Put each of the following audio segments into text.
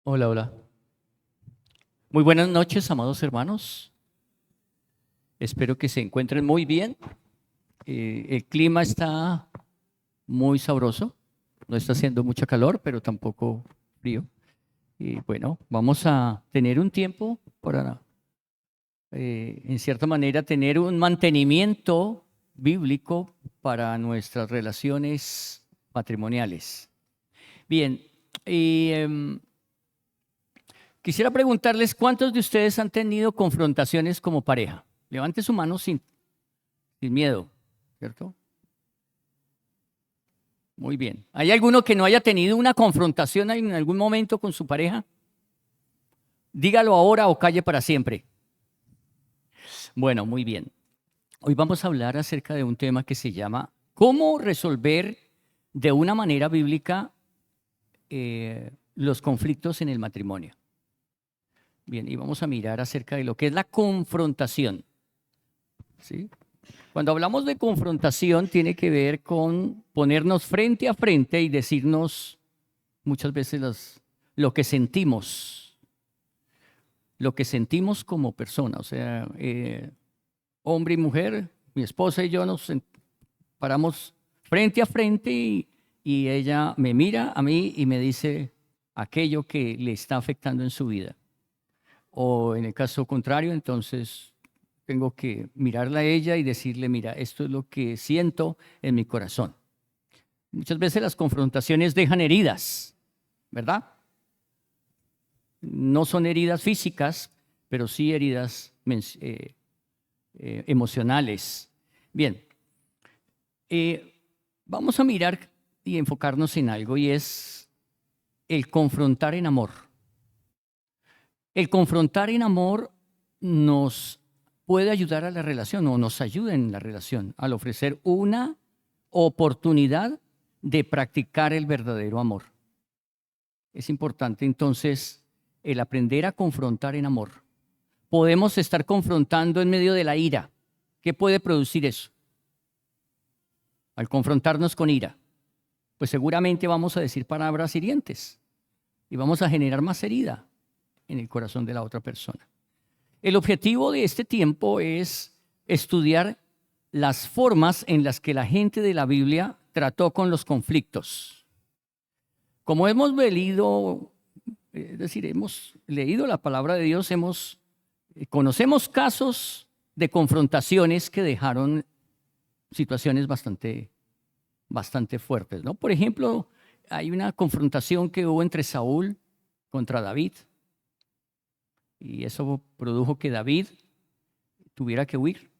Hola, hola. Muy buenas noches, amados hermanos. Espero que se encuentren muy bien. El clima está muy sabroso. No está haciendo mucha calor, pero tampoco frío. Y bueno, vamos a tener un tiempo para, en cierta manera, tener un mantenimiento bíblico para nuestras relaciones matrimoniales. Bien, y quisiera preguntarles cuántos de ustedes han tenido confrontaciones como pareja. Levante su mano sin miedo, ¿cierto? Muy bien. ¿Hay alguno que no haya tenido una confrontación en algún momento con su pareja? Dígalo ahora o calle para siempre. Bueno, muy bien. Hoy vamos a hablar acerca de un tema que se llama ¿cómo resolver de una manera bíblica los conflictos en el matrimonio? Bien, y vamos a mirar acerca de lo que es la confrontación. ¿Sí? Cuando hablamos de confrontación, tiene que ver con ponernos frente a frente y decirnos muchas veces lo que sentimos como persona. O sea, hombre y mujer, mi esposa y yo paramos frente a frente y ella me mira a mí y me dice aquello que le está afectando en su vida. O en el caso contrario, entonces tengo que mirarla a ella y decirle, mira, esto es lo que siento en mi corazón. Muchas veces las confrontaciones dejan heridas, ¿verdad? No son heridas físicas, pero sí heridas emocionales. Bien, eh, vamos a mirar y enfocarnos en algo y es el confrontar en amor. El confrontar en amor nos puede ayudar a la relación o nos ayuda en la relación al ofrecer una oportunidad de practicar el verdadero amor. Es importante entonces el aprender a confrontar en amor. Podemos estar confrontando en medio de la ira. ¿Qué puede producir eso? Al confrontarnos con ira, pues seguramente vamos a decir palabras hirientes y vamos a generar más herida en el corazón de la otra persona. El objetivo de este tiempo es estudiar las formas en las que la gente de la Biblia trató con los conflictos. Como hemos leído, es decir, hemos leído la palabra de Dios, conocemos casos de confrontaciones que dejaron situaciones bastante fuertes, ¿no? Por ejemplo, hay una confrontación que hubo entre Saúl contra David y eso produjo que David tuviera que huir.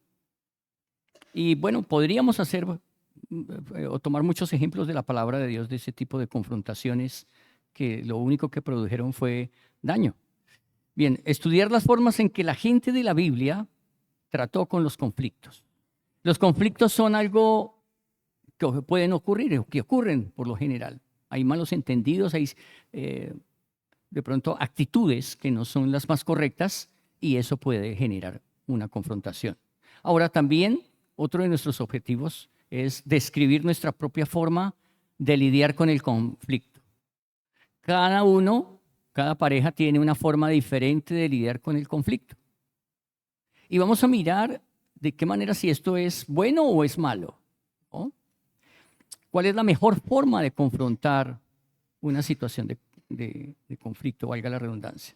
Y bueno, podríamos hacer o tomar muchos ejemplos de la palabra de Dios de ese tipo de confrontaciones que lo único que produjeron fue daño. Bien, estudiar las formas en que la gente de la Biblia trató con los conflictos. Los conflictos son algo que pueden ocurrir o que ocurren por lo general. Hay malos entendidos, hay de pronto actitudes que no son las más correctas y eso puede generar una confrontación. Ahora también otro de nuestros objetivos es describir nuestra propia forma de lidiar con el conflicto. Cada pareja tiene una forma diferente de lidiar con el conflicto. Y vamos a mirar de qué manera si esto es bueno o es malo, ¿no? ¿Cuál es la mejor forma de confrontar una situación de conflicto, valga la redundancia?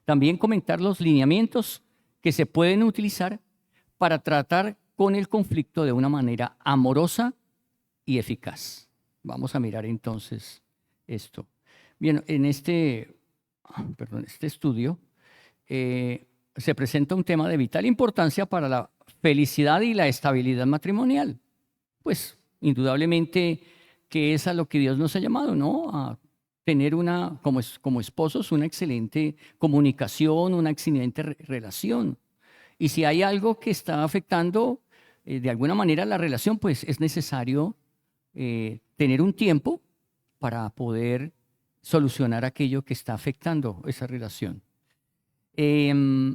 También comentar los lineamientos que se pueden utilizar para tratar con el conflicto de una manera amorosa y eficaz. Vamos a mirar entonces esto. Bien, en este estudio se presenta un tema de vital importancia para la felicidad y la estabilidad matrimonial. Pues indudablemente que es a lo que Dios nos ha llamado, ¿no? A tener como esposos, una excelente comunicación, una excelente relación. Y si hay algo que está afectando de alguna manera la relación, pues es necesario tener un tiempo para poder solucionar aquello que está afectando esa relación. Em,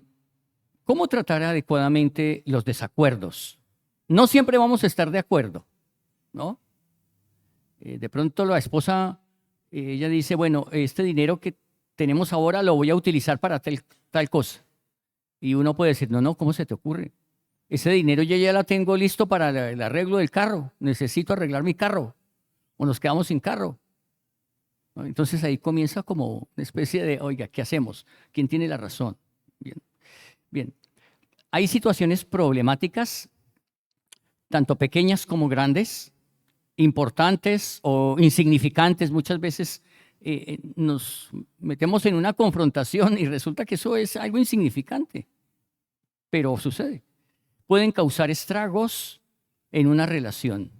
¿Cómo tratar adecuadamente los desacuerdos? No siempre vamos a estar de acuerdo, ¿no? De pronto la esposa, ella dice, bueno, este dinero que tenemos ahora lo voy a utilizar para tal cosa. Y uno puede decir, no, no, ¿cómo se te ocurre? Ese dinero yo ya la tengo listo para el arreglo del carro. Necesito arreglar mi carro. O nos quedamos sin carro. ¿No? Entonces ahí comienza como una especie de, oiga, ¿qué hacemos? ¿Quién tiene la razón? Bien, bien. Hay situaciones problemáticas, tanto pequeñas como grandes, importantes o insignificantes. Muchas veces nos metemos en una confrontación y resulta que eso es algo insignificante, pero sucede. Pueden causar estragos en una relación.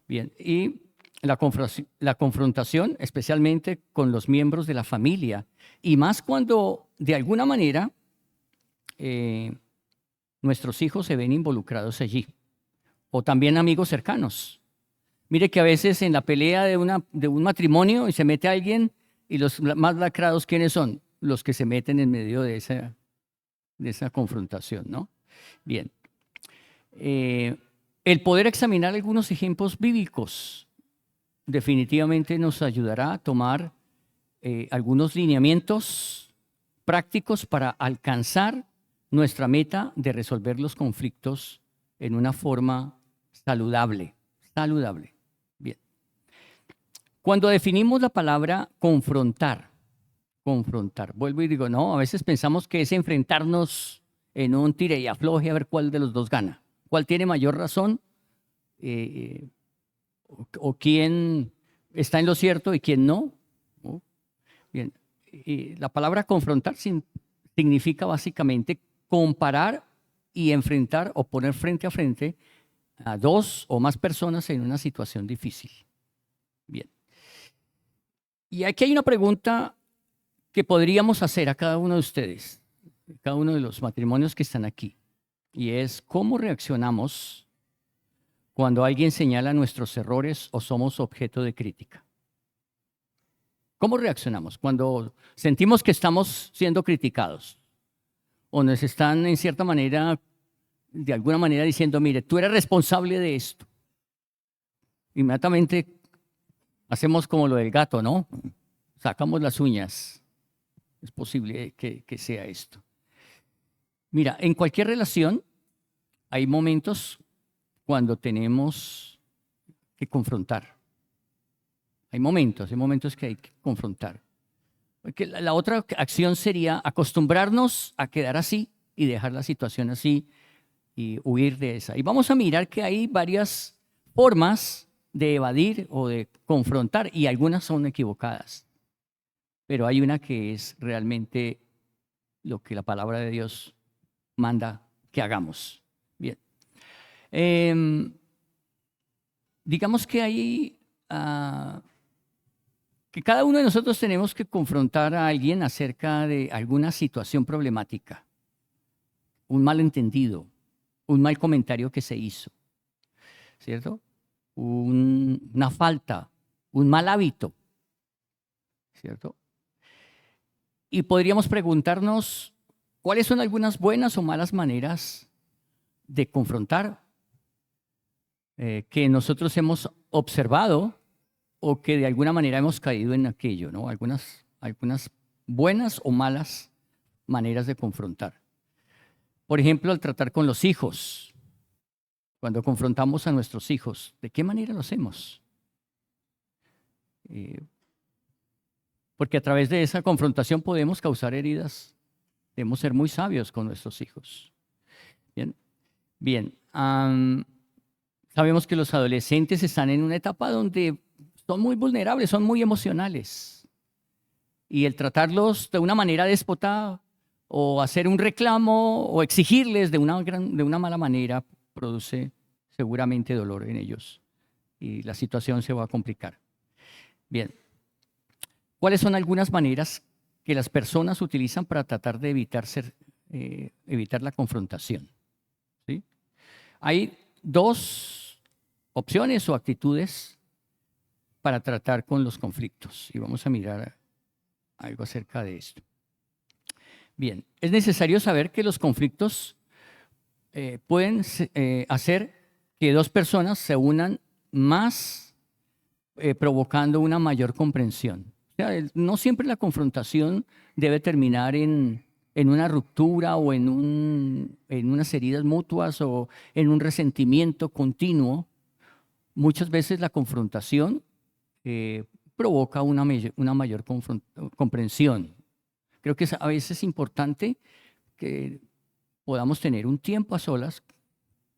Bien, y la confrontación, especialmente con los miembros de la familia, y más cuando de alguna manera nuestros hijos se ven involucrados allí, o también amigos cercanos. Mire que a veces en la pelea de un matrimonio y se mete alguien y los más lacrados, ¿quiénes son? Los que se meten en medio de esa confrontación, ¿no? Bien. El poder examinar algunos ejemplos bíblicos definitivamente nos ayudará a tomar algunos lineamientos prácticos para alcanzar nuestra meta de resolver los conflictos en una forma saludable. Saludable. Bien. Cuando definimos la palabra confrontar, vuelvo y digo, no, a veces pensamos que es enfrentarnos en un tire y afloje a ver cuál de los dos gana, cuál tiene mayor razón o quién está en lo cierto y quién no. ¿No? Bien, y la palabra confrontar significa básicamente comparar y enfrentar o poner frente a frente a dos o más personas en una situación difícil. Bien. Y aquí hay una pregunta que podríamos hacer a cada uno de ustedes, cada uno de los matrimonios que están aquí, y es ¿cómo reaccionamos cuando alguien señala nuestros errores o somos objeto de crítica? ¿Cómo reaccionamos cuando sentimos que estamos siendo criticados o nos están en cierta manera, de alguna manera diciendo, mire, tú eres responsable de esto? Inmediatamente hacemos como lo del gato, ¿no? Sacamos las uñas. Es posible que sea esto. Mira, en cualquier relación hay momentos cuando tenemos que confrontar. Hay momentos que hay que confrontar. Porque la otra acción sería acostumbrarnos a quedar así y dejar la situación así y huir de esa. Y vamos a mirar que hay varias formas de evadir o de confrontar y algunas son equivocadas. Pero hay una que es realmente lo que la palabra de Dios manda que hagamos. Bien. Digamos que hay que cada uno de nosotros tenemos que confrontar a alguien acerca de alguna situación problemática, un malentendido, un mal comentario que se hizo, ¿cierto? Una falta, un mal hábito, ¿cierto? Y podríamos preguntarnos cuáles son algunas buenas o malas maneras de confrontar que nosotros hemos observado o que de alguna manera hemos caído en aquello, ¿no? Algunas buenas o malas maneras de confrontar. Por ejemplo, al tratar con los hijos, cuando confrontamos a nuestros hijos, ¿de qué manera lo hacemos? Porque a través de esa confrontación podemos causar heridas. Debemos ser muy sabios con nuestros hijos. Bien. Sabemos que los adolescentes están en una etapa donde son muy vulnerables, son muy emocionales. Y el tratarlos de una manera déspota o hacer un reclamo o exigirles de una mala manera produce seguramente dolor en ellos y la situación se va a complicar. Bien. ¿Cuáles son algunas maneras que las personas utilizan para tratar de evitar la confrontación? ¿Sí? Hay dos opciones o actitudes para tratar con los conflictos y vamos a mirar algo acerca de esto. Bien, es necesario saber que los conflictos pueden hacer que dos personas se unan más, provocando una mayor comprensión. sea, no siempre la confrontación debe terminar en una ruptura o en unas heridas mutuas o en un resentimiento continuo. Muchas veces la confrontación provoca una mayor comprensión. Creo que a veces es importante que podamos tener un tiempo a solas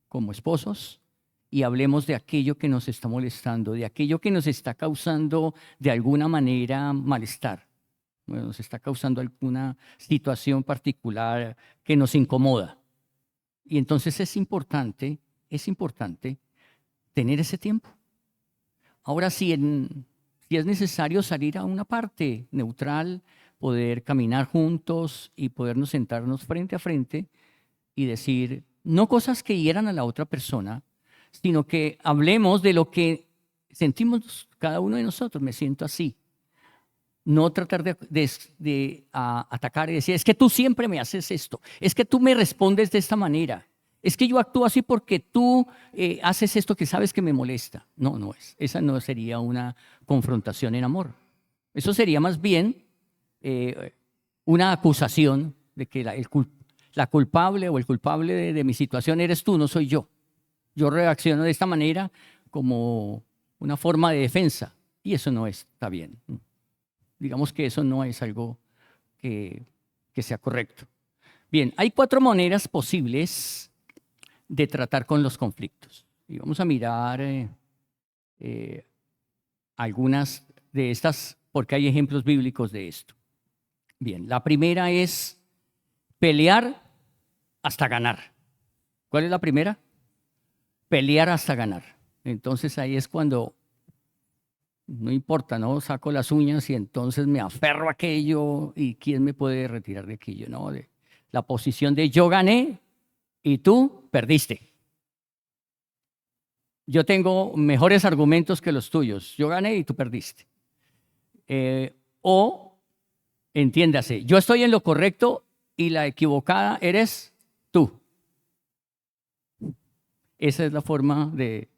como esposos y hablemos de aquello que nos está molestando, de aquello que nos está causando de alguna manera malestar. Bueno, nos está causando alguna situación particular que nos incomoda. Y entonces es importante tener ese tiempo. Ahora, si es necesario salir a una parte neutral, poder caminar juntos y podernos sentarnos frente a frente y decir, no cosas que hieran a la otra persona, sino que hablemos de lo que sentimos cada uno de nosotros. Me siento así. No tratar de atacar y decir, es que tú siempre me haces esto, es que tú me respondes de esta manera, es que yo actúo así porque tú haces esto que sabes que me molesta. No, no es. Esa no sería una confrontación en amor. Eso sería más bien una acusación de que la culpable o el culpable de mi situación eres tú, no soy yo. Yo reacciono de esta manera como una forma de defensa y eso no está bien. Digamos que eso no es algo que sea correcto. Bien, hay 4 maneras posibles de tratar con los conflictos. Y vamos a mirar algunas de estas porque hay ejemplos bíblicos de esto. Bien, la primera es pelear hasta ganar. ¿Cuál es la primera? Pelear hasta ganar. Entonces ahí es cuando, no importa, ¿no? Saco las uñas y entonces me aferro a aquello y ¿quién me puede retirar de aquello? ¿No? De la posición de yo gané y tú perdiste. Yo tengo mejores argumentos que los tuyos. Yo gané y tú perdiste. O, entiéndase, yo estoy en lo correcto y la equivocada eres tú. Esa es la forma de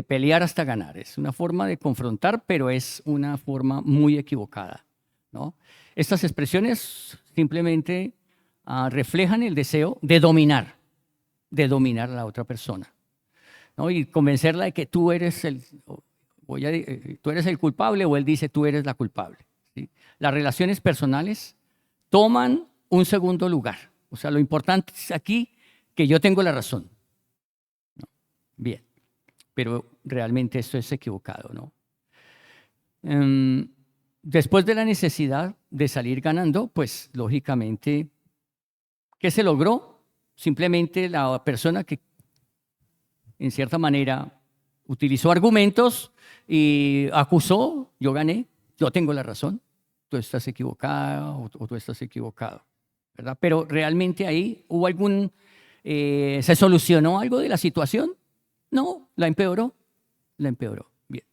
pelear hasta ganar. Es una forma de confrontar, pero es una forma muy equivocada, ¿no? Estas expresiones simplemente reflejan el deseo de dominar a la otra persona, ¿no? Y convencerla de que tú eres tú eres el culpable o él dice tú eres la culpable, ¿sí? Las relaciones personales toman un segundo lugar. O sea, lo importante es aquí que yo tengo la razón, ¿no? Bien, pero realmente esto es equivocado, ¿no? Después de la necesidad de salir ganando, pues lógicamente, ¿qué se logró? Simplemente la persona que en cierta manera utilizó argumentos y acusó, yo gané, yo tengo la razón, tú estás equivocada o tú estás equivocado, ¿verdad? Pero realmente ahí hubo ¿se solucionó algo de la situación? No, la empeoró, Bien.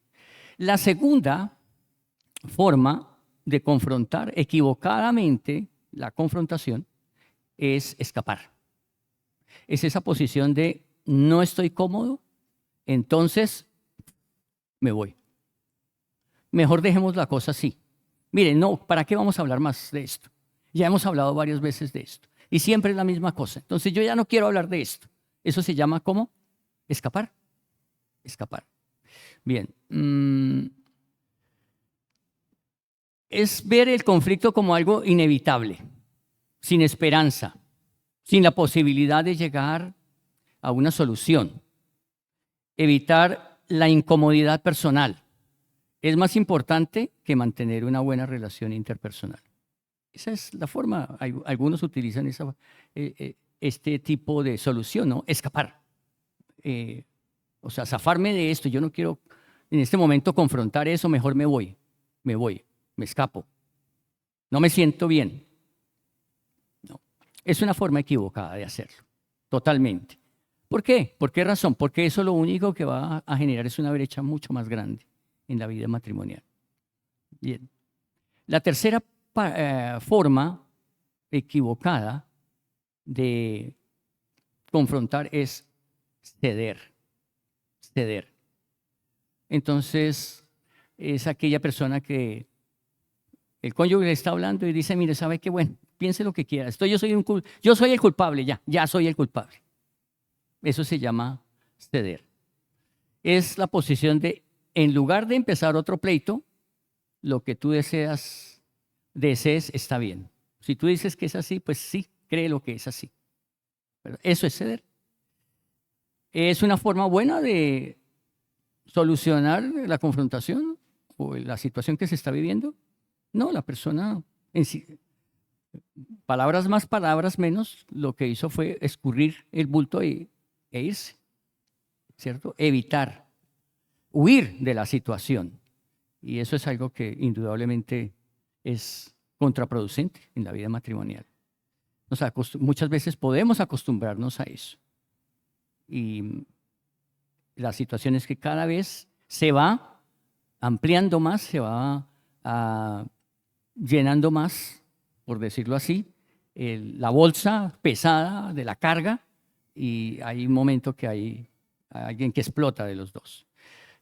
La segunda forma de confrontar equivocadamente la confrontación es escapar. Es esa posición de no estoy cómodo, entonces me voy. Mejor dejemos la cosa así. Miren, no, ¿para qué vamos a hablar más de esto? Ya hemos hablado varias veces de esto. Y siempre es la misma cosa. Entonces yo ya no quiero hablar de esto. Eso se llama ¿cómo? Escapar. Escapar. Bien. Es ver el conflicto como algo inevitable, sin esperanza, sin la posibilidad de llegar a una solución. Evitar la incomodidad personal es más importante que mantener una buena relación interpersonal. Esa es la forma, algunos utilizan este tipo de solución, ¿no? Escapar. O sea, zafarme de esto, yo no quiero en este momento confrontar eso, mejor me voy, me escapo. No me siento bien. No. Es una forma equivocada de hacerlo, totalmente. ¿Por qué? ¿Por qué razón? Porque eso lo único que va a generar es una brecha mucho más grande en la vida matrimonial. Bien. La tercera forma equivocada de confrontar es ceder. Ceder. Entonces, es aquella persona que el cónyuge le está hablando y dice, mire, ¿sabe qué? Bueno, piense lo que quiera. Yo soy el culpable, ya soy el culpable. Eso se llama ceder. Es la posición de, en lugar de empezar otro pleito, lo que tú desees está bien. Si tú dices que es así, pues sí, cree lo que es así. Pero eso es ceder. ¿Es una forma buena de solucionar la confrontación o la situación que se está viviendo? No, la persona en sí, palabras más, palabras menos, lo que hizo fue escurrir el bulto e irse, ¿cierto? Evitar, huir de la situación. Y eso es algo que indudablemente es contraproducente en la vida matrimonial. Muchas veces podemos acostumbrarnos a eso. Y la situación es que cada vez se va ampliando más, se va llenando más, por decirlo así, la bolsa pesada de la carga, y hay un momento que hay alguien que explota de los dos.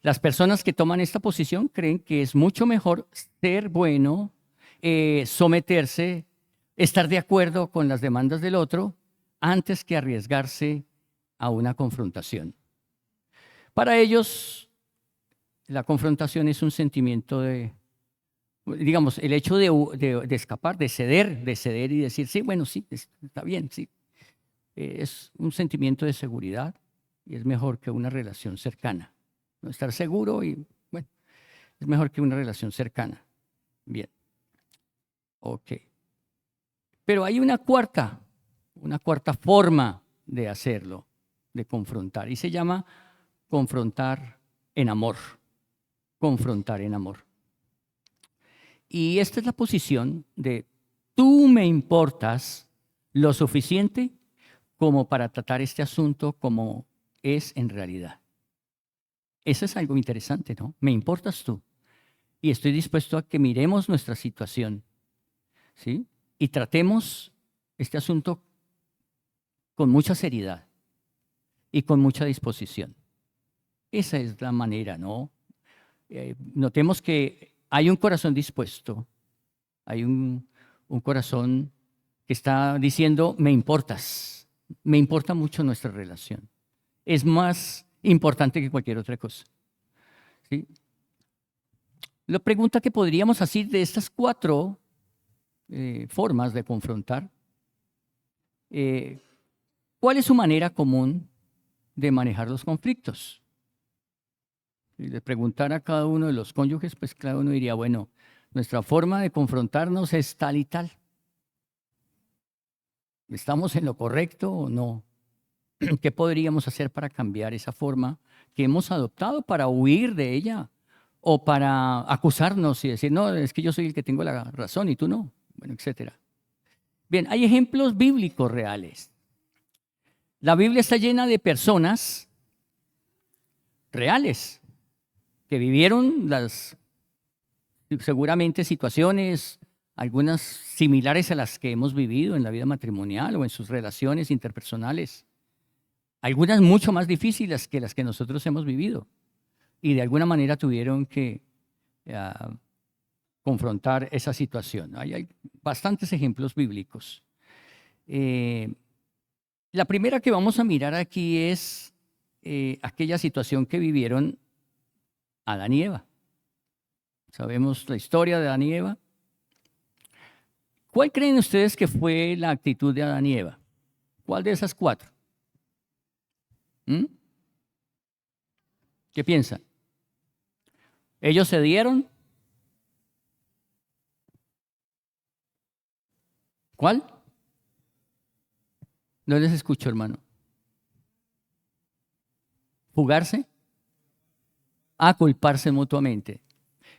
Las personas que toman esta posición creen que es mucho mejor ser bueno, someterse, estar de acuerdo con las demandas del otro, antes que arriesgarse a una confrontación. Para ellos, la confrontación es un sentimiento de, digamos, el hecho de escapar, de ceder y decir, sí, bueno, sí, está bien, sí. Es un sentimiento de seguridad y es mejor que una relación cercana. ¿No? Estar seguro y, bueno, es mejor que una relación cercana. Bien. Ok. Pero hay una cuarta forma de hacerlo, de confrontar, y se llama confrontar en amor. Confrontar en amor. Y esta es la posición de tú me importas lo suficiente como para tratar este asunto como es en realidad. Eso es algo interesante, ¿no? Me importas tú. Y estoy dispuesto a que miremos nuestra situación, ¿sí? Y tratemos este asunto con mucha seriedad y con mucha disposición. Esa es la manera, ¿no? Notemos que hay un corazón dispuesto, hay un corazón que está diciendo, me importas, me importa mucho nuestra relación. Es más importante que cualquier otra cosa. ¿Sí? La pregunta que podríamos hacer de estas cuatro formas de confrontar, ¿cuál es su manera común de manejar los conflictos? Si le preguntara a cada uno de los cónyuges, pues cada uno diría, bueno, nuestra forma de confrontarnos es tal y tal. ¿Estamos en lo correcto o no? ¿Qué podríamos hacer para cambiar esa forma que hemos adoptado para huir de ella o para acusarnos y decir, no, es que yo soy el que tengo la razón y tú no? Bueno, etcétera. Bien, hay ejemplos bíblicos reales. La Biblia está llena de personas reales que vivieron seguramente situaciones, algunas similares a las que hemos vivido en la vida matrimonial o en sus relaciones interpersonales. Algunas mucho más difíciles que las que nosotros hemos vivido. Y de alguna manera tuvieron que confrontar esa situación. Hay bastantes ejemplos bíblicos. La primera que vamos a mirar aquí es aquella situación que vivieron Adán y Eva. Sabemos la historia de Adán y Eva. ¿Cuál creen ustedes que fue la actitud de Adán y Eva? ¿Cuál de esas cuatro? ¿Qué piensan? ¿Ellos cedieron? ¿Cuál? No les escucho, hermano. ¿Fugarse? A culparse mutuamente.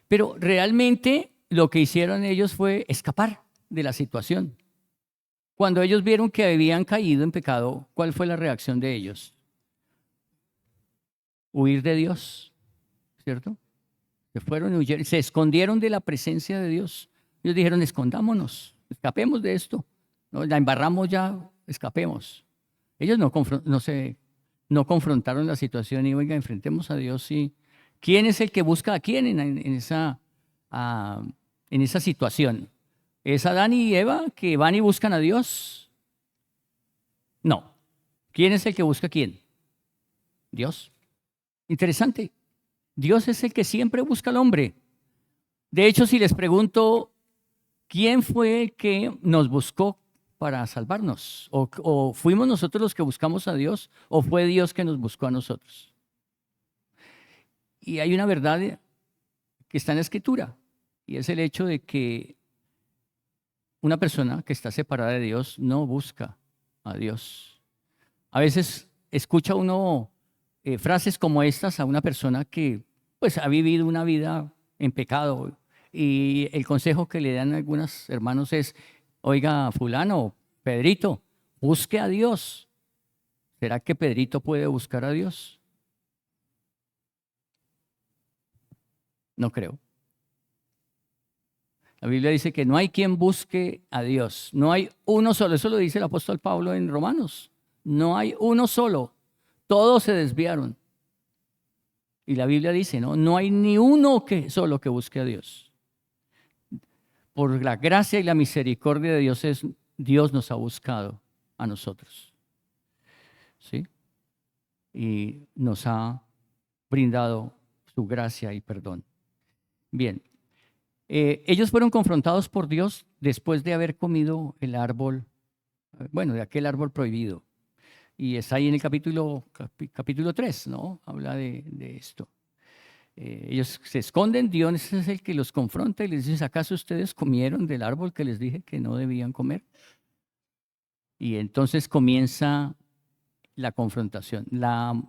Pero realmente lo que hicieron ellos fue escapar de la situación. Cuando ellos vieron que habían caído en pecado, ¿cuál fue la reacción de ellos? Huir de Dios, ¿cierto? Se fueron y huyeron, se escondieron de la presencia de Dios. Ellos dijeron, escondámonos, escapemos de esto. ¿No? La embarramos ya, escapemos. Ellos no confrontaron la situación y, oiga, enfrentemos a Dios y ¿Quién es el que busca a quién ah, en esa situación? ¿Es Adán y Eva que van y buscan a Dios? No. ¿Quién es el que busca a quién? Dios. Interesante. Dios es el que siempre busca al hombre. De hecho, si les pregunto, ¿quién fue el que nos buscó para salvarnos? ¿O fuimos nosotros los que buscamos a Dios? ¿O fue Dios que nos buscó a nosotros? Y hay una verdad que está en la Escritura, y es el hecho de que una persona que está separada de Dios no busca a Dios. A veces escucha uno frases como estas a una persona que pues ha vivido una vida en pecado, y el consejo que le dan algunos hermanos es: oiga, fulano, Pedrito, busque a Dios. ¿Será que Pedrito puede buscar a Dios? No creo. La Biblia dice que no hay quien busque a Dios. No hay uno solo. Eso lo dice el apóstol Pablo en Romanos. No hay uno solo. Todos se desviaron. Y la Biblia dice, no hay ni uno solo que busque a Dios. Por la gracia y la misericordia de Dios, Dios nos ha buscado a nosotros. ¿Sí? Y nos ha brindado su gracia y perdón. Bien. Ellos fueron confrontados por Dios después de haber comido el árbol, de aquel árbol prohibido. Y está ahí en el capítulo 3, ¿no? Habla de esto. Ellos se esconden, Dios es el que los confronta y les dice: ¿acaso ustedes comieron del árbol que les dije que no debían comer? Y entonces comienza la confrontación. La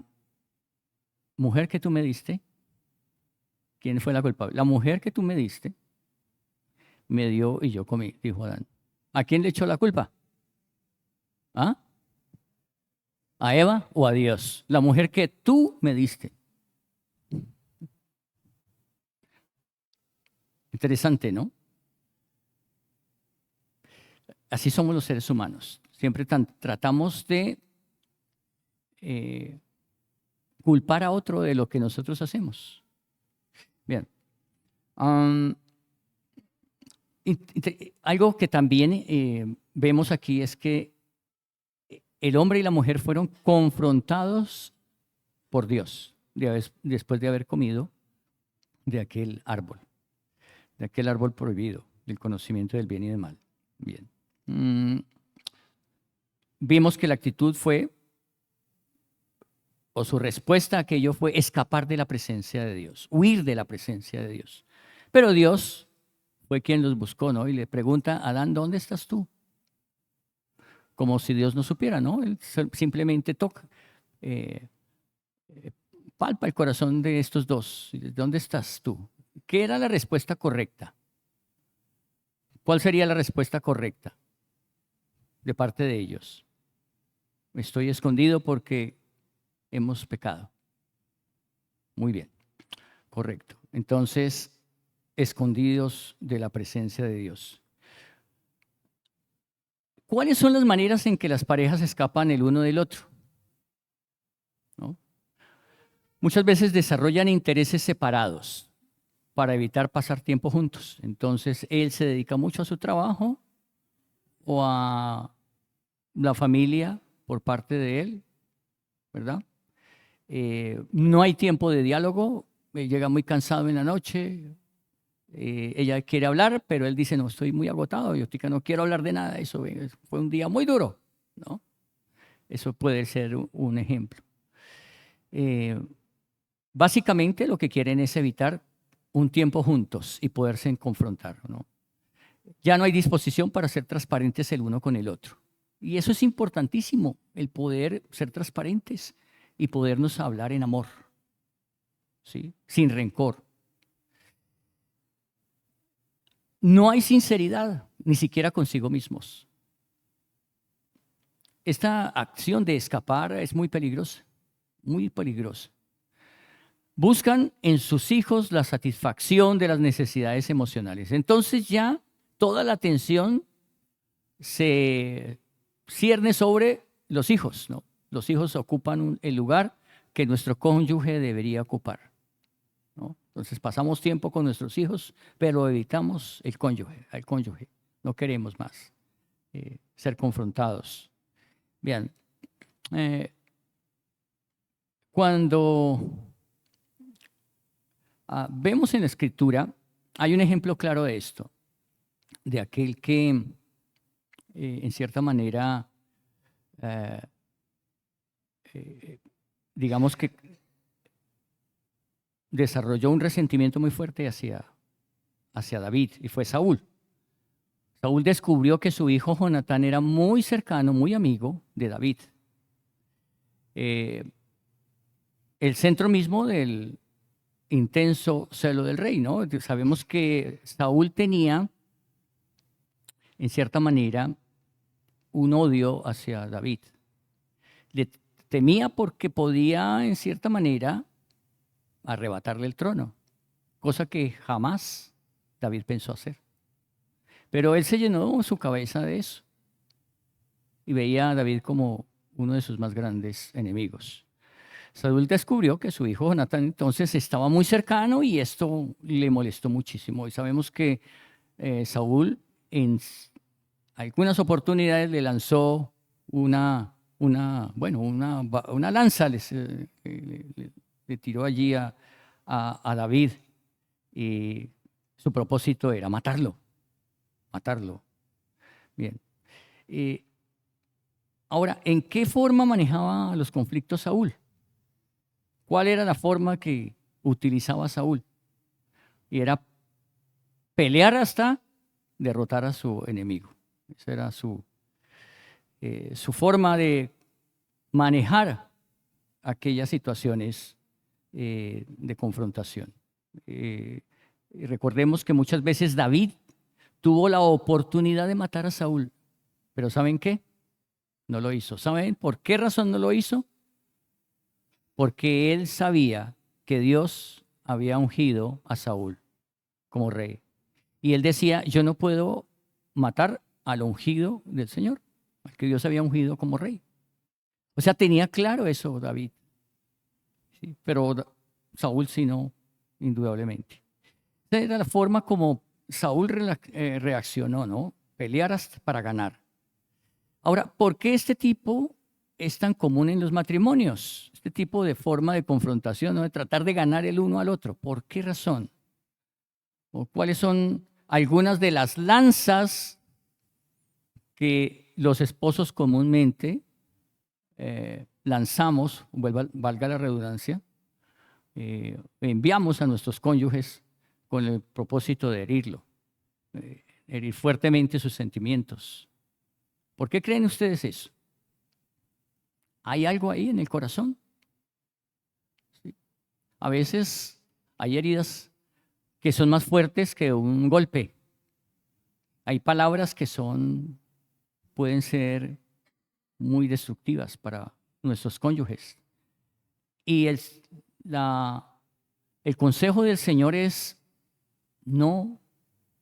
mujer que tú me diste, ¿quién fue la culpable? La mujer que tú me diste me dio y yo comí, dijo Adán. ¿A quién le echó la culpa? ¿Ah? ¿A Eva o a Dios? La mujer que tú me diste. Interesante, ¿no? Así somos los seres humanos. Siempre tratamos de culpar a otro de lo que nosotros hacemos. Bien. Algo que también vemos aquí es que el hombre y la mujer fueron confrontados por Dios después de haber comido de aquel árbol prohibido, del conocimiento del bien y del mal. Bien. Vimos que la actitud fue, o su respuesta a aquello fue escapar de la presencia de Dios, huir de la presencia de Dios. Pero Dios fue quien los buscó, ¿no? Y le pregunta a Adán: ¿dónde estás tú? Como si Dios no supiera, ¿no? Él simplemente toca, palpa el corazón de estos dos. ¿Dónde estás tú? ¿Qué era la respuesta correcta? ¿Cuál sería la respuesta correcta de parte de ellos? Estoy escondido porque hemos pecado. Muy bien, correcto. Entonces, escondidos de la presencia de Dios. ¿Cuáles son las maneras en que las parejas escapan el uno del otro? ¿No? Muchas veces desarrollan intereses separados para evitar pasar tiempo juntos. Entonces, él se dedica mucho a su trabajo o a la familia por parte de él, ¿verdad? No hay tiempo de diálogo, llega muy cansado en la noche, ella quiere hablar, pero él dice: no, estoy muy agotado, yo no quiero hablar de nada, eso fue un día muy duro, ¿no? Eso puede ser un ejemplo. Básicamente lo que quieren es evitar un tiempo juntos y poderse confrontar, ¿no? Ya no hay disposición para ser transparentes el uno con el otro. Y eso es importantísimo, el poder ser transparentes y podernos hablar en amor, ¿sí? Sin rencor. No hay sinceridad, ni siquiera consigo mismos. Esta acción de escapar es muy peligrosa, muy peligrosa. Buscan en sus hijos la satisfacción de las necesidades emocionales. Entonces ya toda la atención se cierne sobre los hijos, ¿no? Los hijos ocupan el lugar que nuestro cónyuge debería ocupar. Entonces pasamos tiempo con nuestros hijos, pero evitamos al cónyuge. No queremos más ser confrontados. Bien, eh, cuando vemos en la Escritura, hay un ejemplo claro de esto, de aquel que en cierta manera, eh, digamos que desarrolló un resentimiento muy fuerte hacia David, y fue Saúl. Saúl descubrió que su hijo Jonatán era muy cercano, muy amigo de David. El centro mismo del intenso celo del rey, ¿no? Sabemos que Saúl tenía, en cierta manera, un odio hacia David. Le temía porque podía, en cierta manera, arrebatarle el trono, cosa que jamás David pensó hacer. Pero él se llenó su cabeza de eso y veía a David como uno de sus más grandes enemigos. Saúl descubrió que su hijo Jonatán entonces estaba muy cercano y esto le molestó muchísimo. Y sabemos que Saúl en algunas oportunidades le lanzó una lanza, le tiró allí a David y su propósito era matarlo. Bien. Ahora, ¿en qué forma manejaba los conflictos Saúl? ¿Cuál era la forma que utilizaba Saúl? Y era pelear hasta derrotar a su enemigo. Esa era su forma de manejar aquellas situaciones de confrontación. Y recordemos que muchas veces David tuvo la oportunidad de matar a Saúl, pero ¿saben qué? No lo hizo. ¿Saben por qué razón no lo hizo? Porque él sabía que Dios había ungido a Saúl como rey. Y él decía, yo no puedo matar al ungido del Señor, al que Dios había ungido como rey. O sea, tenía claro eso David. ¿Sí? Pero Saúl sí no, indudablemente. Esa era la forma como Saúl reaccionó, ¿no? Pelear hasta para ganar. Ahora, ¿por qué este tipo es tan común en los matrimonios? Este tipo de forma de confrontación, ¿no? De tratar de ganar el uno al otro. ¿Por qué razón? ¿O cuáles son algunas de las lanzas que los esposos comúnmente lanzamos, valga la redundancia, enviamos a nuestros cónyuges con el propósito de herirlo, herir fuertemente sus sentimientos? ¿Por qué creen ustedes eso? ¿Hay algo ahí en el corazón? ¿Sí? A veces hay heridas que son más fuertes que un golpe. Hay palabras que pueden ser muy destructivas para nuestros cónyuges. Y el consejo del Señor es: no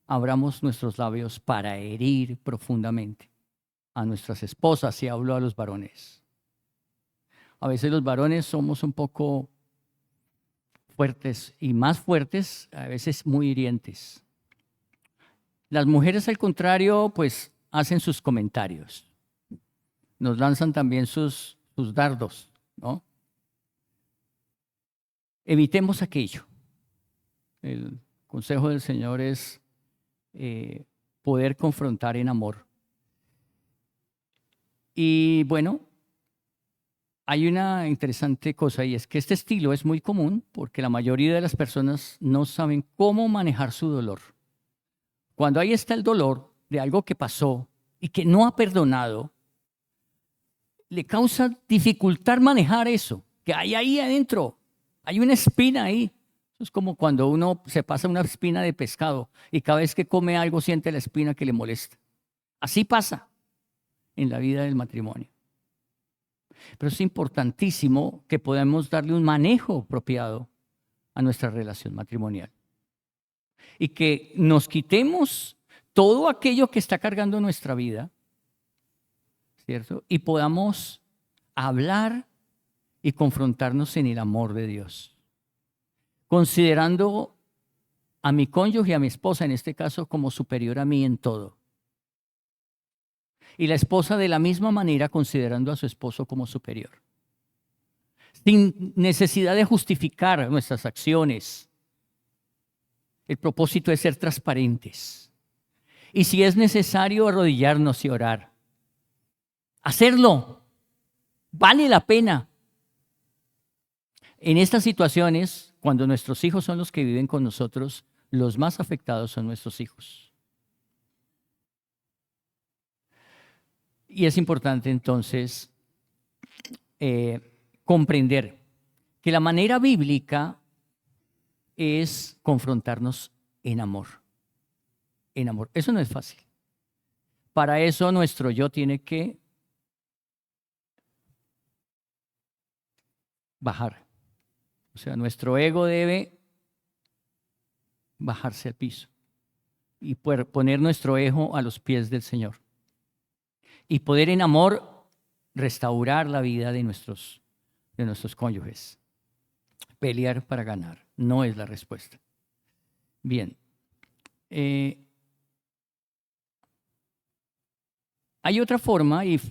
abramos nuestros labios para herir profundamente a nuestras esposas, y hablo a los varones. A veces los varones somos un poco fuertes y más fuertes, a veces muy hirientes. Las mujeres, al contrario, pues hacen sus comentarios. Nos lanzan también sus dardos, ¿no? Evitemos aquello. El consejo del Señor es poder confrontar en amor. Y bueno, hay una interesante cosa, y es que este estilo es muy común porque la mayoría de las personas no saben cómo manejar su dolor. Cuando ahí está el dolor de algo que pasó y que no ha perdonado, le causa dificultad manejar eso, que hay ahí adentro. Hay una espina ahí. Eso es como cuando uno se pasa una espina de pescado y cada vez que come algo siente la espina que le molesta. Así pasa en la vida del matrimonio. Pero es importantísimo que podamos darle un manejo apropiado a nuestra relación matrimonial. Y que nos quitemos todo aquello que está cargando nuestra vida, ¿cierto? Y podamos hablar y confrontarnos en el amor de Dios. considerando a mi cónyuge y a mi esposa, en este caso, como superior a mí en todo. Y la esposa de la misma manera considerando a su esposo como superior. Sin necesidad de justificar nuestras acciones. El propósito es ser transparentes. Y si es necesario arrodillarnos y orar, hacerlo. Vale la pena. En estas situaciones, cuando nuestros hijos son los que viven con nosotros, los más afectados son nuestros hijos. Y es importante entonces comprender que la manera bíblica es confrontarnos en amor. En amor. Eso no es fácil. Para eso nuestro yo tiene que bajar. O sea, nuestro ego debe bajarse al piso y poner nuestro ego a los pies del Señor. Y poder en amor restaurar la vida de nuestros cónyuges. Pelear para ganar no es la respuesta. Bien. Hay otra forma y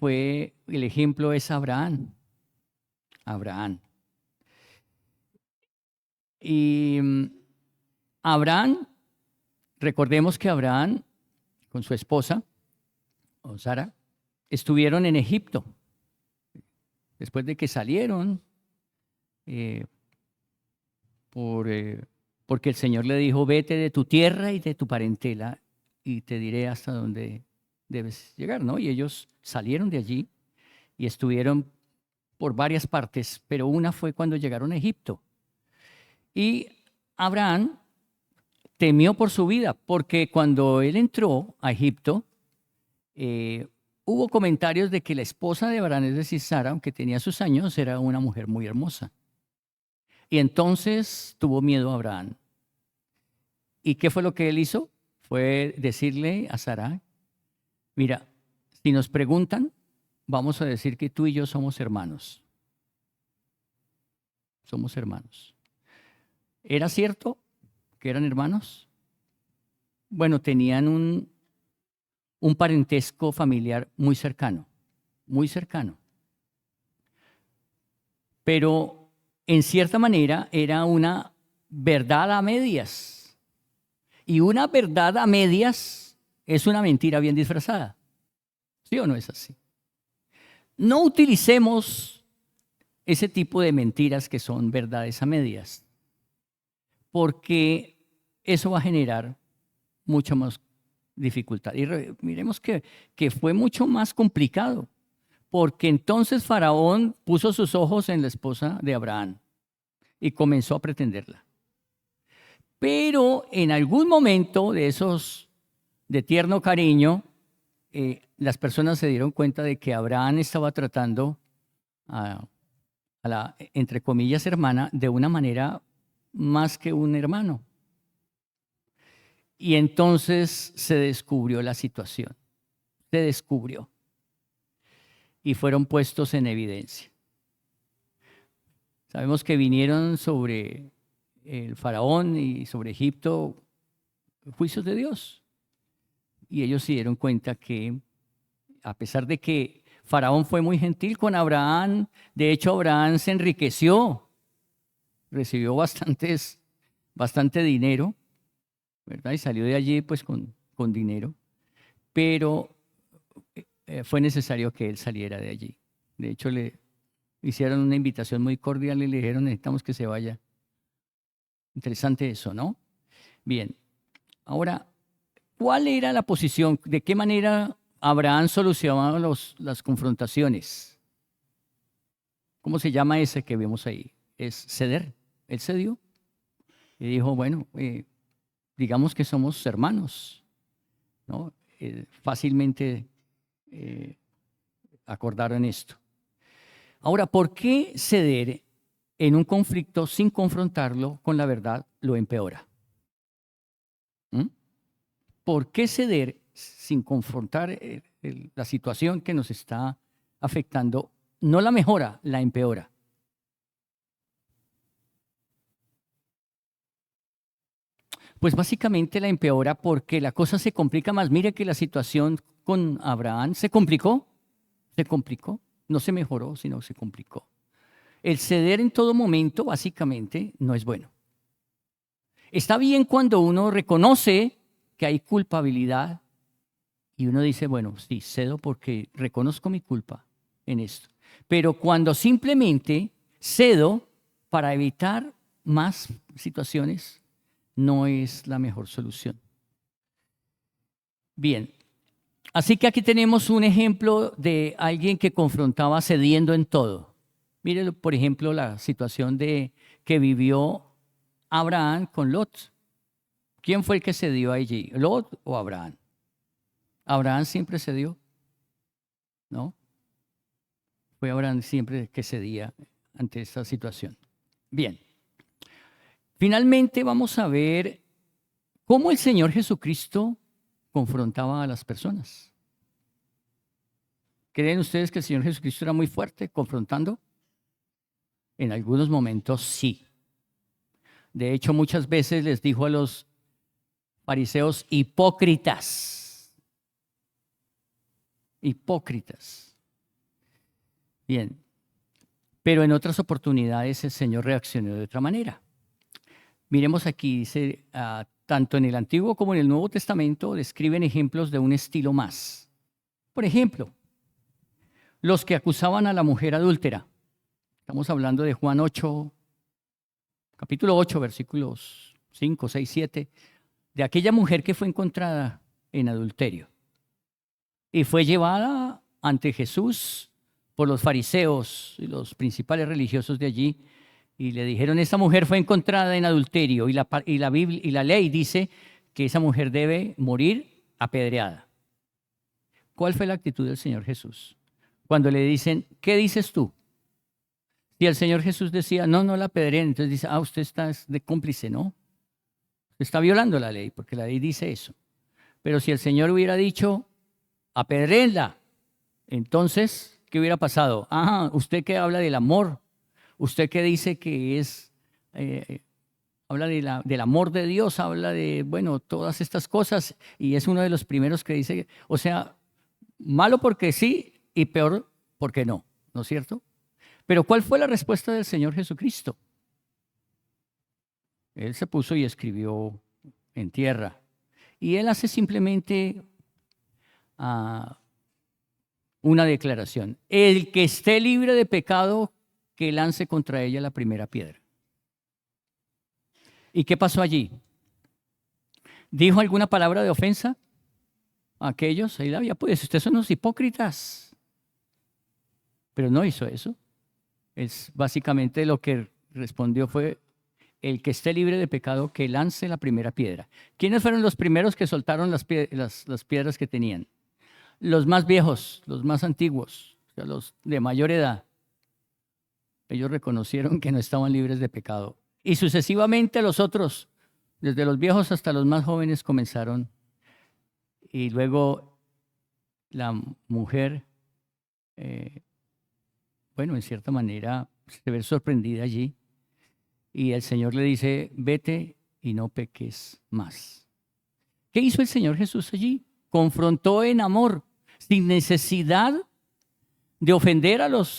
el ejemplo es Abraham. Abraham. Y Abraham, recordemos que Abraham con su esposa, con Sara, estuvieron en Egipto. Después de que salieron, porque el Señor le dijo, vete de tu tierra y de tu parentela y te diré hasta dónde debes llegar, ¿no? Y ellos salieron de allí y estuvieron por varias partes, pero una fue cuando llegaron a Egipto. Y Abraham temió por su vida, porque cuando él entró a Egipto, hubo comentarios de que la esposa de Abraham, es decir, Sara, aunque tenía sus años, era una mujer muy hermosa. Y entonces tuvo miedo a Abraham. ¿Y qué fue lo que él hizo? Fue decirle a Sara, mira, si nos preguntan, vamos a decir que tú y yo somos hermanos. Somos hermanos. ¿Era cierto que eran hermanos? Bueno, tenían un parentesco familiar muy cercano, muy cercano. Pero en cierta manera era una verdad a medias. Y una verdad a medias es una mentira bien disfrazada. ¿Sí o no es así? No utilicemos ese tipo de mentiras que son verdades a medias, porque eso va a generar mucha más dificultad. Y miremos que fue mucho más complicado, porque entonces Faraón puso sus ojos en la esposa de Abraham y comenzó a pretenderla. Pero en algún momento de esos de tierno cariño, las personas se dieron cuenta de que Abraham estaba tratando a la, entre comillas, hermana de una manera más que un hermano. Y entonces se descubrió la situación. Se descubrió. Y fueron puestos en evidencia. Sabemos que vinieron sobre el faraón y sobre Egipto juicios de Dios. Y ellos se dieron cuenta que, a pesar de que Faraón fue muy gentil con Abraham, de hecho Abraham se enriqueció, recibió bastante dinero, ¿verdad? Y salió de allí pues con dinero, pero fue necesario que él saliera de allí. De hecho le hicieron una invitación muy cordial y le dijeron necesitamos que se vaya. Interesante eso, ¿no? Bien, ahora, ¿cuál era la posición? ¿De qué manera Abraham solucionaba las confrontaciones? ¿Cómo se llama ese que vemos ahí? Es ceder. Él cedió y dijo, bueno, digamos que somos hermanos, ¿no? Fácilmente acordaron esto. Ahora, ¿por qué ceder en un conflicto sin confrontarlo con la verdad lo empeora? ¿Mm? ¿Por qué ceder sin confrontar la situación que nos está afectando? No la mejora, la empeora. Pues básicamente la empeora porque la cosa se complica más. Mire que la situación con Abraham se complicó, no se mejoró, sino se complicó. El ceder en todo momento, básicamente, no es bueno. Está bien cuando uno reconoce que hay culpabilidad y uno dice, bueno, sí, cedo porque reconozco mi culpa en esto. Pero cuando simplemente cedo para evitar más situaciones, no es la mejor solución. Bien, así que aquí tenemos un ejemplo de alguien que confrontaba cediendo en todo. Mire, por ejemplo, la situación que vivió Abraham con Lot. ¿Quién fue el que cedió allí? ¿Lot o Abraham? Abraham siempre cedió, ¿no? Fue Abraham siempre que cedía ante esta situación. Bien, finalmente vamos a ver cómo el Señor Jesucristo confrontaba a las personas. ¿Creen ustedes que el Señor Jesucristo era muy fuerte confrontando? En algunos momentos sí. De hecho, muchas veces les dijo a los fariseos hipócritas. Hipócritas. Bien. Pero en otras oportunidades el Señor reaccionó de otra manera. Miremos aquí, dice, tanto en el Antiguo como en el Nuevo Testamento describen ejemplos de un estilo más. Por ejemplo, los que acusaban a la mujer adúltera. Estamos hablando de Juan 8, capítulo 8, versículos 5, 6, 7, de aquella mujer que fue encontrada en adulterio y fue llevada ante Jesús por los fariseos y los principales religiosos de allí y le dijeron, esta mujer fue encontrada en adulterio y la Biblia, y la ley dice que esa mujer debe morir apedreada. ¿Cuál fue la actitud del Señor Jesús? Cuando le dicen, ¿qué dices tú? Y el Señor Jesús decía, no la apedreen. Entonces dice, usted está de cómplice, ¿no? Está violando la ley, porque la ley dice eso. Pero si el Señor hubiera dicho, apedréenla, entonces, ¿qué hubiera pasado? Usted que habla del amor, usted que dice que es, habla del amor de Dios, habla de, bueno, todas estas cosas, y es uno de los primeros que dice, o sea, malo porque sí y peor porque no, ¿no es cierto? Pero ¿cuál fue la respuesta del Señor Jesucristo? Él se puso y escribió en tierra. Y él hace simplemente una declaración. El que esté libre de pecado, que lance contra ella la primera piedra. ¿Y qué pasó allí? ¿Dijo alguna palabra de ofensa a aquellos? Ahí la había, pues ustedes son unos hipócritas. Pero no hizo eso. Es básicamente lo que respondió fue, el que esté libre de pecado, que lance la primera piedra. ¿Quiénes fueron los primeros que soltaron las piedras que tenían? Los más viejos, los más antiguos, o sea, los de mayor edad. Ellos reconocieron que no estaban libres de pecado. Y sucesivamente los otros, desde los viejos hasta los más jóvenes, comenzaron. Y luego la mujer, bueno, en cierta manera, se ve sorprendida allí. Y el Señor le dice, vete y no peques más. ¿Qué hizo el Señor Jesús allí? Confrontó en amor, sin necesidad de ofender a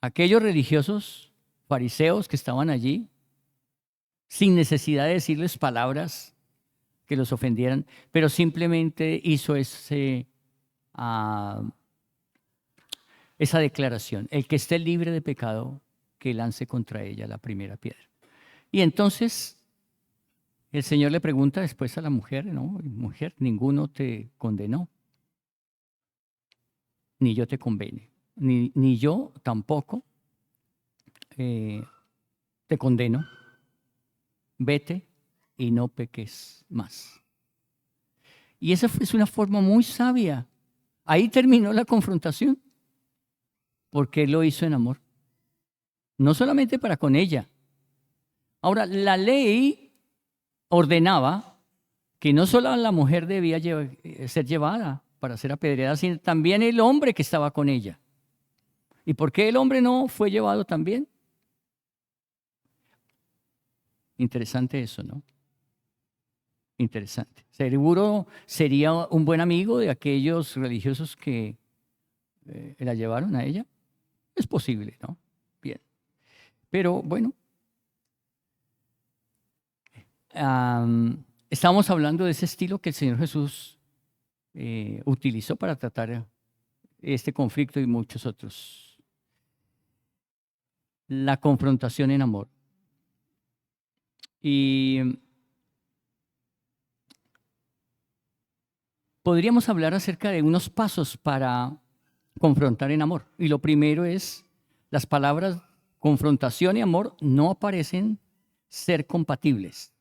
aquellos religiosos fariseos que estaban allí, sin necesidad de decirles palabras que los ofendieran, pero simplemente hizo esa declaración. El que esté libre de pecado, que lance contra ella la primera piedra. Y entonces el Señor le pregunta después a la mujer, ¿no? Mujer, ninguno te condenó, ni yo te condene, ni yo tampoco te condeno. Vete y no peques más. Y esa es una forma muy sabia. Ahí terminó la confrontación, porque Él lo hizo en amor. No solamente para con ella. Ahora, la ley ordenaba que no solo la mujer debía ser llevada para ser apedreada, sino también el hombre que estaba con ella. ¿Y por qué el hombre no fue llevado también? Interesante eso, ¿no? Interesante. Seguro sería un buen amigo de aquellos religiosos que la llevaron a ella. Es posible, ¿no? Bien. Pero bueno, estamos hablando de ese estilo que el Señor Jesús utilizó para tratar este conflicto y muchos otros. La confrontación en amor. Y podríamos hablar acerca de unos pasos para confrontar en amor. Y lo primero es, las palabras confrontación y amor no parecen ser compatibles.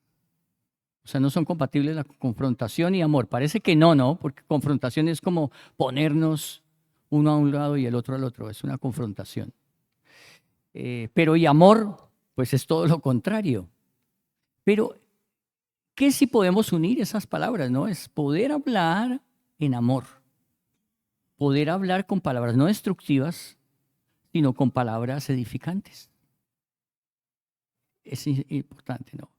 O sea, no son compatibles la confrontación y amor. Parece que no, porque confrontación es como ponernos uno a un lado y el otro al otro. Es una confrontación. Pero y amor, pues es todo lo contrario. Pero, ¿qué si podemos unir esas palabras? ¿No? Es poder hablar en amor. Poder hablar con palabras no destructivas, sino con palabras edificantes. Es importante, ¿no?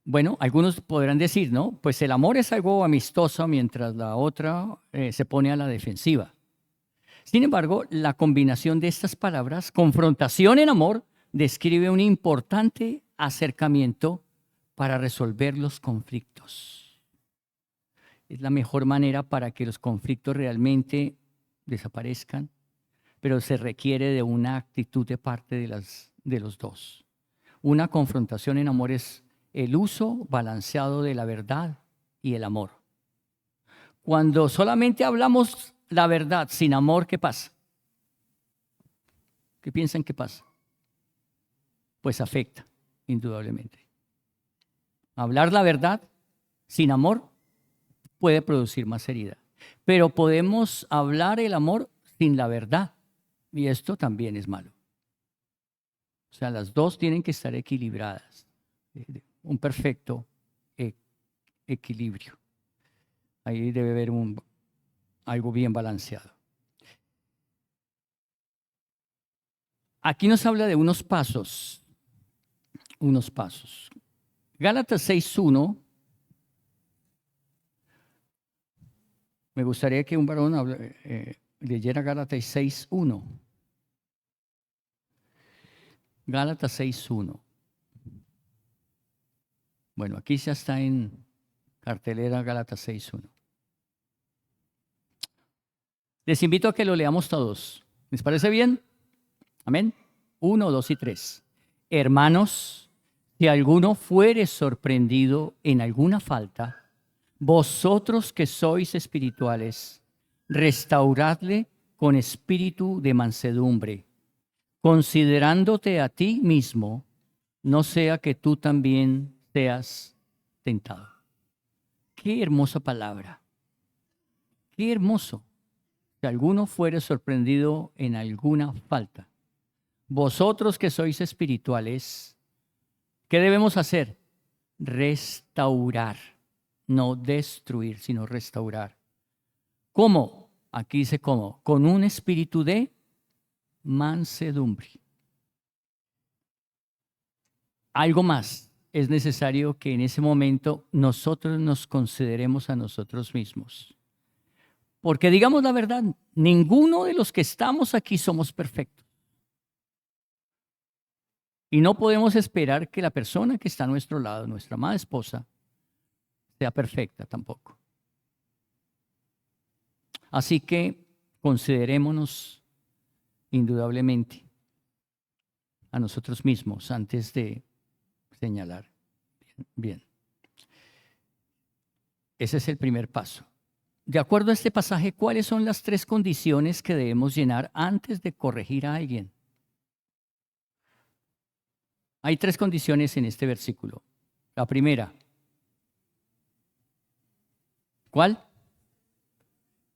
Bueno, algunos podrán decir, ¿no? Pues el amor es algo amistoso mientras la otra se pone a la defensiva. Sin embargo, la combinación de estas palabras, confrontación en amor, describe un importante acercamiento para resolver los conflictos. Es la mejor manera para que los conflictos realmente desaparezcan, pero se requiere de una actitud de parte de los dos. Una confrontación en amor es el uso balanceado de la verdad y el amor. Cuando solamente hablamos la verdad sin amor, ¿qué pasa? ¿Qué piensan que pasa? Pues afecta, indudablemente. Hablar la verdad sin amor puede producir más herida. Pero podemos hablar el amor sin la verdad. Y esto también es malo. O sea, las dos tienen que estar equilibradas. Un perfecto equilibrio. Ahí debe haber algo bien balanceado. Aquí nos habla de unos pasos. Unos pasos. Gálatas 6:1. Me gustaría que un varón leyera Gálatas 6:1. Gálatas 6:1. Bueno, aquí ya está en cartelera Gálatas 6:1. Les invito a que lo leamos todos. ¿Les parece bien? Amén. 1, 2 y 3. Hermanos, si alguno fuere sorprendido en alguna falta, vosotros que sois espirituales, restauradle con espíritu de mansedumbre, considerándote a ti mismo, no sea que tú también seas tentado. Qué hermosa palabra. Qué hermoso. Si alguno fuere sorprendido en alguna falta, vosotros que sois espirituales, ¿qué debemos hacer? Restaurar, no destruir, sino restaurar. ¿Cómo? Aquí dice cómo. Con un espíritu de mansedumbre. Algo más. Es necesario que en ese momento nosotros nos consideremos a nosotros mismos. Porque digamos la verdad, ninguno de los que estamos aquí somos perfectos. Y no podemos esperar que la persona que está a nuestro lado, nuestra amada esposa, sea perfecta tampoco. Así que considerémonos indudablemente a nosotros mismos antes de señalar. Bien. Ese es el primer paso. De acuerdo a este pasaje, ¿cuáles son las 3 condiciones que debemos llenar antes de corregir a alguien? Hay 3 condiciones en este versículo. La primera, ¿cuál?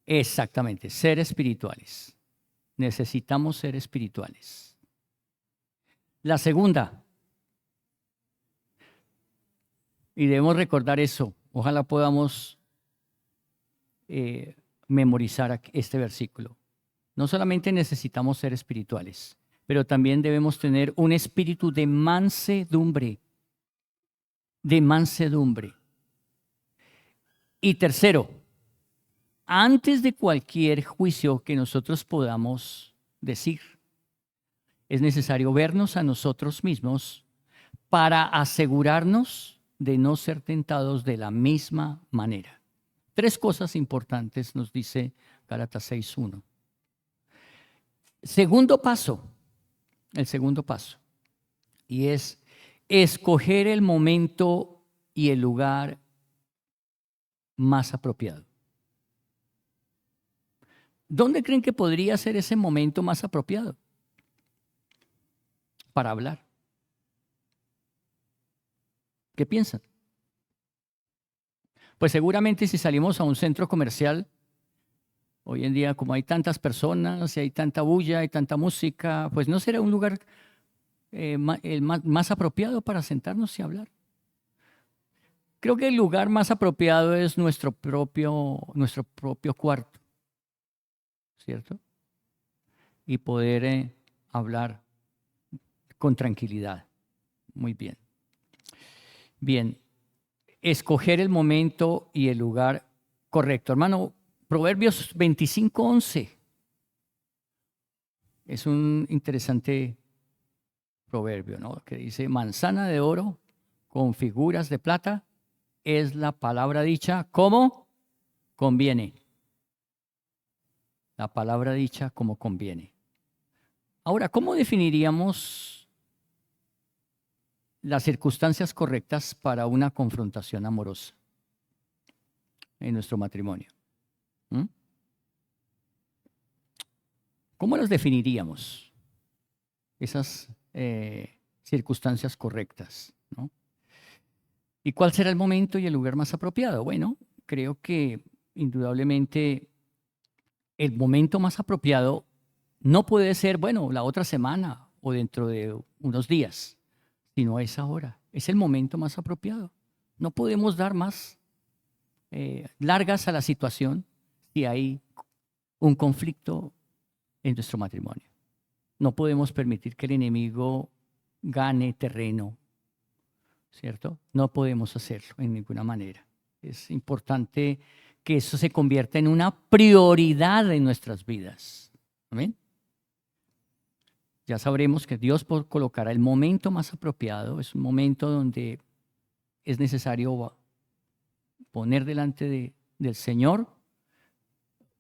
Exactamente, ser espirituales. Necesitamos ser espirituales. La segunda, y debemos recordar eso, ojalá podamos memorizar este versículo. No solamente necesitamos ser espirituales, pero también debemos tener un espíritu de mansedumbre. De mansedumbre. Y tercero, antes de cualquier juicio que nosotros podamos decir, es necesario vernos a nosotros mismos para asegurarnos de no ser tentados de la misma manera. Tres cosas importantes nos dice Gálatas 6:1. Segundo paso, el segundo paso, y es escoger el momento y el lugar más apropiado. ¿Dónde creen que podría ser ese momento más apropiado para hablar? ¿Qué piensan? Pues seguramente si salimos a un centro comercial, hoy en día como hay tantas personas y hay tanta bulla, hay tanta música, pues no será un lugar el más apropiado para sentarnos y hablar. Creo que el lugar más apropiado es nuestro propio cuarto, ¿cierto? Y poder hablar con tranquilidad. Muy bien. Bien, escoger el momento y el lugar correcto. Hermano, Proverbios 25:11 es un interesante proverbio, ¿no? Que dice, manzana de oro con figuras de plata es la palabra dicha como conviene. La palabra dicha como conviene. Ahora, ¿cómo definiríamos las circunstancias correctas para una confrontación amorosa en nuestro matrimonio? ¿Mm? ¿Cómo las definiríamos? Esas circunstancias correctas, ¿no? ¿Y cuál será el momento y el lugar más apropiado? Bueno, creo que indudablemente el momento más apropiado no puede ser, bueno, la otra semana o dentro de unos días, sino es ahora. Es el momento más apropiado. No podemos dar más largas a la situación si hay un conflicto en nuestro matrimonio. No podemos permitir que el enemigo gane terreno, ¿cierto? No podemos hacerlo en ninguna manera. Es importante que eso se convierta en una prioridad en nuestras vidas. ¿Amén? Ya sabremos que Dios colocará el momento más apropiado. Es un momento donde es necesario poner delante del Señor,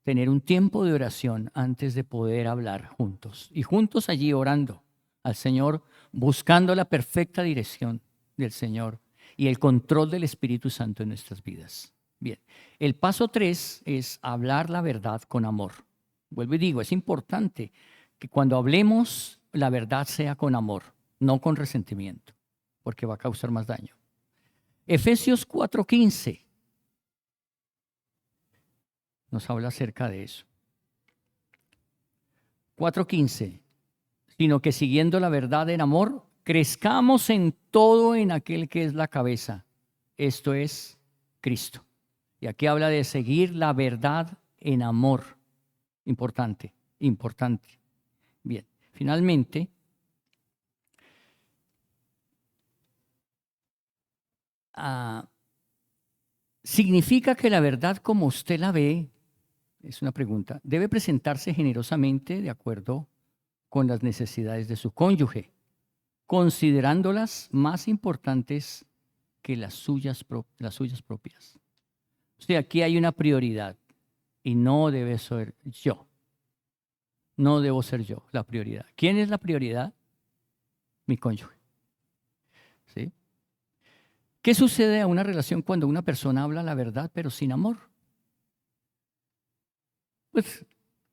tener un tiempo de oración antes de poder hablar juntos. Y juntos allí orando al Señor, buscando la perfecta dirección del Señor y el control del Espíritu Santo en nuestras vidas. Bien, el paso 3 es hablar la verdad con amor. Vuelvo y digo, es importante que cuando hablemos la verdad sea con amor, no con resentimiento, porque va a causar más daño. Efesios 4:15 nos habla acerca de eso. 4:15, sino que siguiendo la verdad en amor, crezcamos en todo en aquel que es la cabeza, esto es Cristo. Y aquí habla de seguir la verdad en amor. Importante, importante. Bien, finalmente, ¿significa que la verdad como usted la ve, es una pregunta, debe presentarse generosamente de acuerdo con las necesidades de su cónyuge, considerándolas más importantes que las suyas propias? O sea, aquí hay una prioridad y no debe ser yo. No debo ser yo la prioridad. ¿Quién es la prioridad? Mi cónyuge. ¿Sí? ¿Qué sucede a una relación cuando una persona habla la verdad pero sin amor? Pues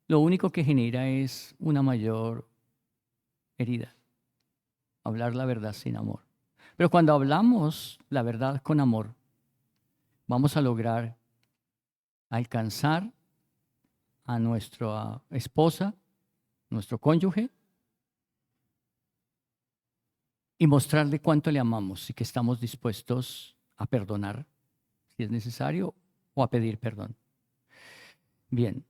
lo único que genera es una mayor herida. Hablar la verdad sin amor. Pero cuando hablamos la verdad con amor, vamos a lograr alcanzar a nuestra esposa, nuestro cónyuge, y mostrarle cuánto le amamos y que estamos dispuestos a perdonar, si es necesario, o a pedir perdón. Bien,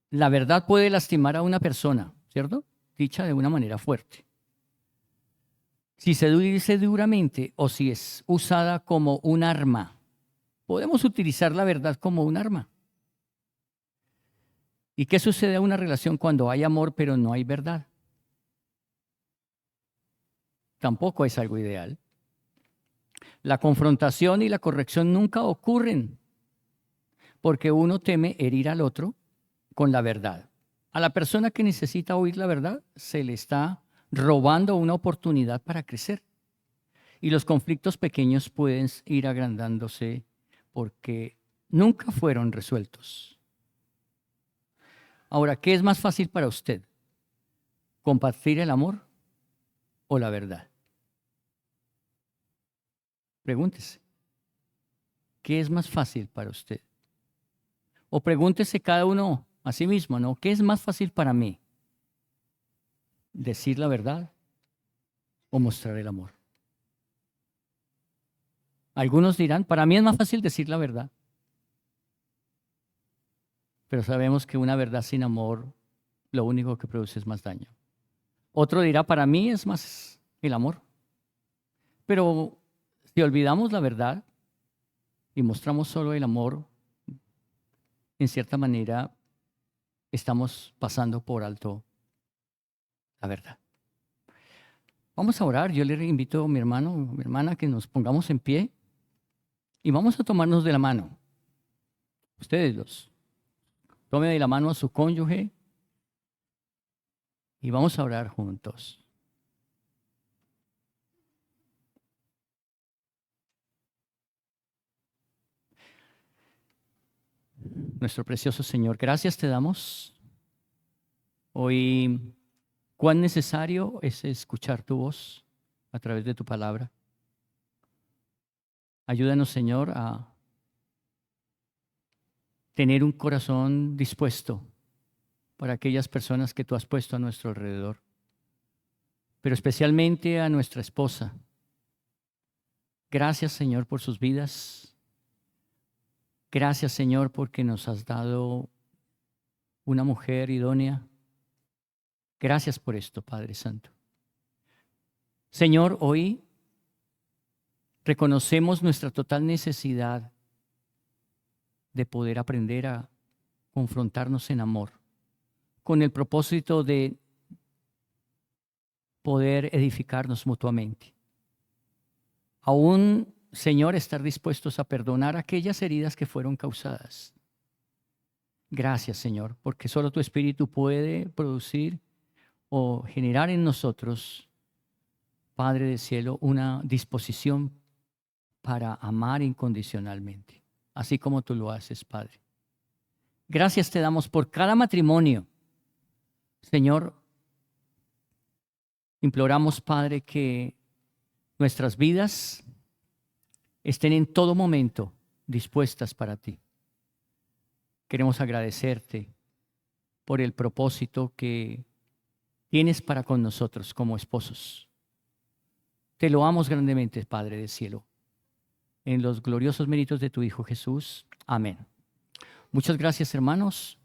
la verdad puede lastimar a una persona, ¿cierto? dicha de una manera fuerte. Si se dice duramente o si es usada como un arma, podemos utilizar la verdad como un arma. ¿Y qué sucede a una relación cuando hay amor pero no hay verdad? Tampoco es algo ideal. La confrontación y la corrección nunca ocurren porque uno teme herir al otro con la verdad. A la persona que necesita oír la verdad se le está robando una oportunidad para crecer. Y los conflictos pequeños pueden ir agrandándose porque nunca fueron resueltos. Ahora, ¿qué es más fácil para usted? ¿Compartir el amor o la verdad? Pregúntese, ¿qué es más fácil para usted? O pregúntese cada uno a sí mismo, ¿no? ¿Qué es más fácil para mí? ¿Decir la verdad o mostrar el amor? Algunos dirán, para mí es más fácil decir la verdad. Pero sabemos que una verdad sin amor lo único que produce es más daño. Otro dirá, para mí es más el amor. Pero si olvidamos la verdad y mostramos solo el amor, en cierta manera estamos pasando por alto la verdad. Vamos a orar. Yo le invito a mi hermano, mi hermana, que nos pongamos en pie y vamos a tomarnos de la mano. Ustedes dos. Tome de la mano a su cónyuge y vamos a orar juntos. Nuestro precioso Señor, gracias te damos. Hoy, cuán necesario es escuchar tu voz a través de tu palabra. Ayúdanos, Señor, a tener un corazón dispuesto para aquellas personas que tú has puesto a nuestro alrededor, pero especialmente a nuestra esposa. Gracias, Señor, por sus vidas. Gracias, Señor, porque nos has dado una mujer idónea. Gracias por esto, Padre Santo. Señor, hoy reconocemos nuestra total necesidad de poder aprender a confrontarnos en amor, con el propósito de poder edificarnos mutuamente. Aún, Señor, estar dispuestos a perdonar aquellas heridas que fueron causadas. Gracias, Señor, porque solo tu Espíritu puede producir o generar en nosotros, Padre del cielo, una disposición para amar incondicionalmente, así como tú lo haces, Padre. Gracias te damos por cada matrimonio. Señor, imploramos, Padre, que nuestras vidas estén en todo momento dispuestas para ti. Queremos agradecerte por el propósito que tienes para con nosotros como esposos. Te loamos grandemente, Padre del cielo, en los gloriosos méritos de tu Hijo Jesús. Amén. Muchas gracias, hermanos.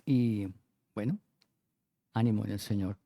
Y bueno, ánimo en el Señor.